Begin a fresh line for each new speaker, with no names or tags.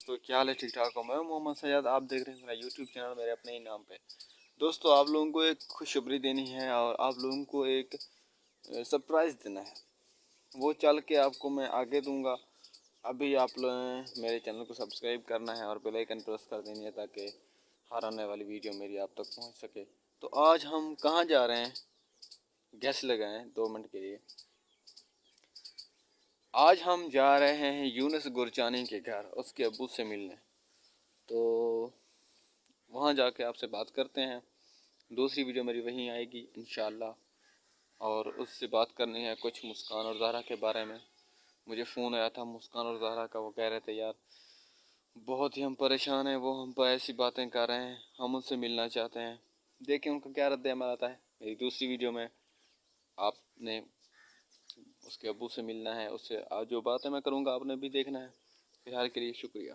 تو کیا حال ہے؟ ٹھیک ٹھاک ہوں. میں محمد سیاد. آپ دیکھ رہے ہیں میرا یوٹیوب چینل میرے اپنے ہی نام پہ. دوستو آپ لوگوں کو ایک خوشخبری دینی ہے اور آپ لوگوں کو ایک سرپرائز دینا ہے. وہ چل کے آپ کو میں آگے دوں گا. ابھی آپ لوگ میرے چینل کو سبسکرائب کرنا ہے اور بیل آئیکن پریس کر دینی ہے تاکہ ہر آنے والی ویڈیو میری آپ تک پہنچ سکے. تو آج ہم کہاں جا رہے ہیں؟ گیس لگائیں 2 منٹ کے لیے. آج ہم جا رہے ہیں یونس گرچانی کے گھر اس کے ابو سے ملنے. تو وہاں جا کے آپ سے بات کرتے ہیں. دوسری ویڈیو میری وہیں آئے گی انشاءاللہ. اور اس سے بات کرنی ہے کچھ مسکان اور زہرا کے بارے میں. مجھے فون آیا تھا مسکان اور زہرا کا. وہ کہہ رہے تھے یار بہت ہی ہم پریشان ہیں، وہ ہم پر ایسی باتیں کر رہے ہیں، ہم ان سے ملنا چاہتے ہیں. دیکھیں ان کا کیا رد عمل آتا ہے. میری دوسری ویڈیو میں آپ نے اس کے ابو سے ملنا ہے. اس سے جو باتیں میں کروں گا آپ نے بھی دیکھنا ہے. فی الحال کے لیے شکریہ.